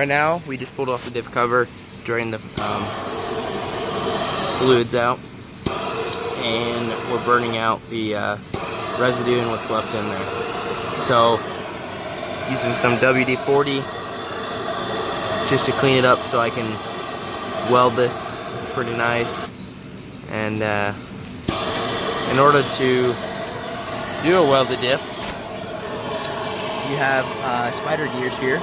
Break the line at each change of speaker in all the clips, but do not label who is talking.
right now we just pulled off the diff cover, drained the fluids out, and we're burning out the residue and what's left in there. So using some WD-40 just to clean it up so I can weld this pretty nice. And in order to do a welded diff, you have spider gears here.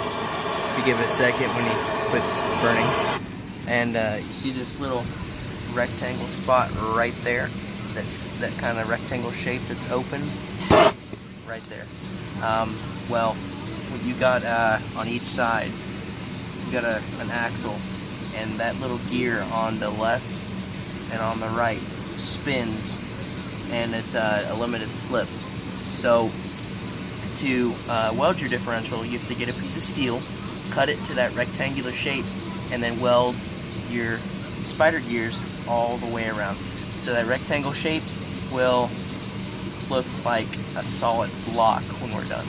If you give it a second when he quits burning. And you see this little rectangle spot right there, that kind of rectangle shape that's open right there. Well, what you got on each side, you got an axle, and that little gear on the left and on the right spins, and it's a limited slip. So to weld your differential, you have to get a piece of steel, cut it to that rectangular shape, and then weld your spider gears all the way around. So that rectangle shape will look like a solid block when we're done.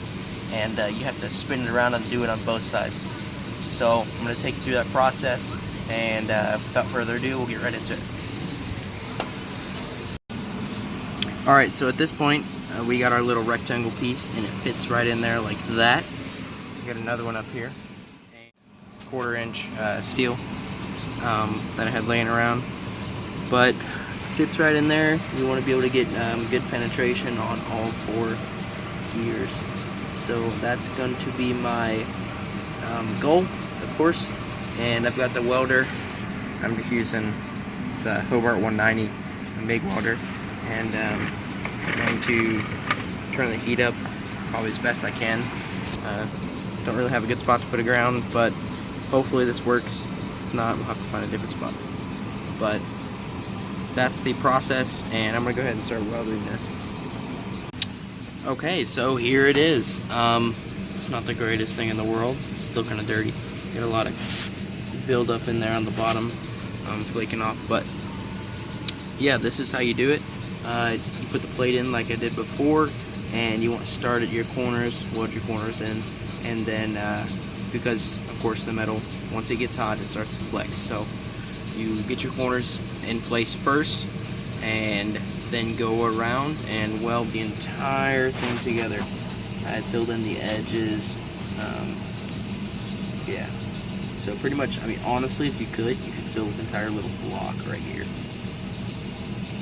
And you have to spin it around and do it on both sides. So I'm going to take you through that process, and without further ado, we'll get right into it. Alright, so at this point, we got our little rectangle piece, and it fits right in there like that. We got another one up here, a 1/4 inch steel that I had laying around, but fits right in there. You want to be able to get good penetration on all 4 gears. So that's going to be my goal, of course. And I've got the welder. I'm just using, it's a Hobart 190, a MIG welder, and I'm going to turn the heat up probably as best I can. Don't really have a good spot to put it around, but hopefully this works. If not, we'll have to find a different spot. But that's the process, and I'm gonna go ahead and start welding this. Okay, so here it is. It's not the greatest thing in the world. It's still kind of dirty. Got a lot of buildup in there on the bottom, flaking off. But yeah, this is how you do it. You put the plate in like I did before, and you want to start at your corners, weld your corners in, and then because of course the metal, once it gets hot, it starts to flex. So you get your corners in place first, and then go around and weld the entire thing together. I filled in the edges. Yeah, so pretty much, I mean, honestly, if you could fill this entire little block right here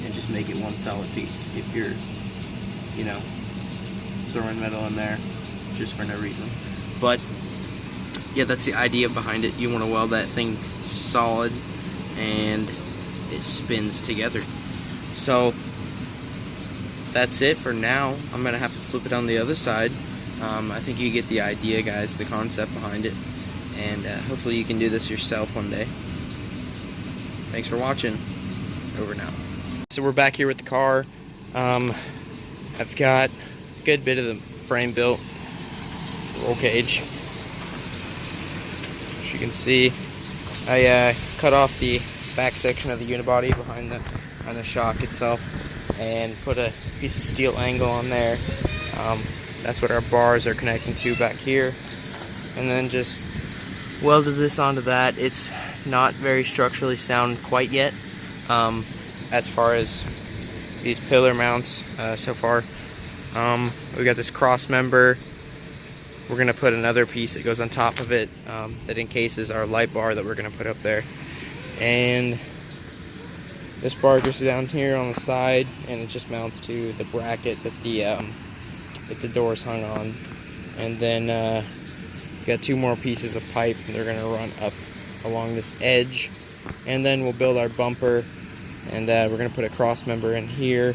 and just make it one solid piece. If you're, you know, throwing metal in there just for no reason. But yeah, that's the idea behind it. You want to weld that thing solid, and it spins together. So that's it for now. I'm gonna have to flip it on the other side. I think you get the idea, guys, the concept behind it, and hopefully you can do this yourself one day. Thanks for watching. Over now. So we're back here with the car. I've got a good bit of the frame built, roll cage. As you can see, I cut off the back section of the unibody behind the shock itself, and put a piece of steel angle on there. That's what our bars are connecting to back here, and then just welded this onto that. It's not very structurally sound quite yet, as far as these pillar mounts so far. We got this cross member. We're gonna put another piece that goes on top of it that encases our light bar that we're gonna put up there, and this bar goes down here on the side, and it just mounts to the bracket that the door's hung on. And then we got 2 more pieces of pipe, and they're gonna run up along this edge, and then we'll build our bumper, and we're gonna put a cross member in here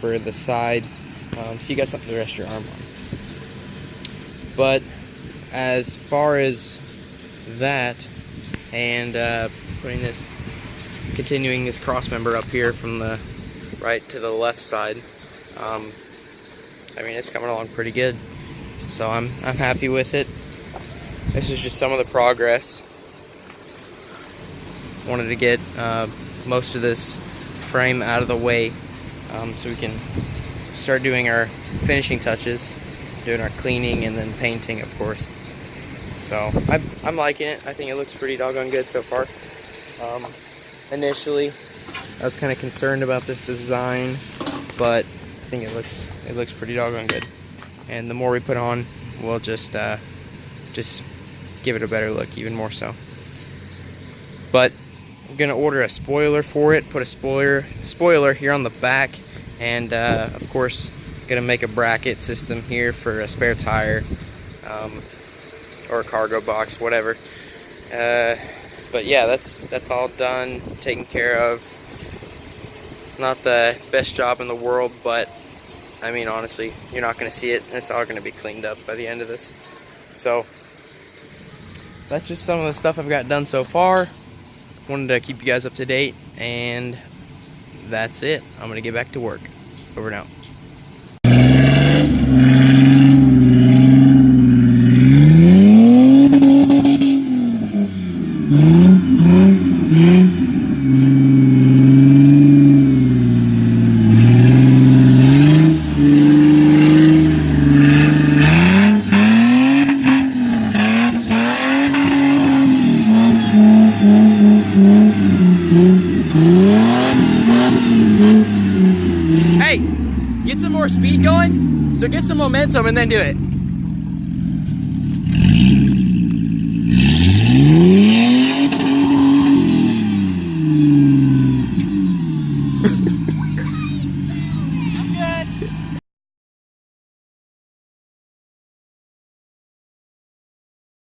for the side, so you got something to rest your arm on. But as far as that, and continuing this cross member up here from the right to the left side, I mean, it's coming along pretty good. So I'm happy with it. This is just some of the progress. Wanted to get most of this frame out of the way, so we can start doing our finishing touches, doing our cleaning and then painting, of course. So I'm liking it. I think it looks pretty doggone good so far. Initially, I was kind of concerned about this design, but I think it looks pretty doggone good. And the more we put on, we'll just give it a better look, even more so. But I'm gonna order a spoiler for it. Put a spoiler here on the back, and of course, gonna make a bracket system here for a spare tire, or a cargo box, whatever. But yeah, that's all done, taken care of. Not the best job in the world, but I mean, honestly, you're not going to see it, and it's all going to be cleaned up by the end of this. So that's just some of the stuff I've got done so far. Wanted to keep you guys up to date, and that's it. I'm going to get back to work. Over and out. Hey, get some more speed going, so get some momentum and then do it.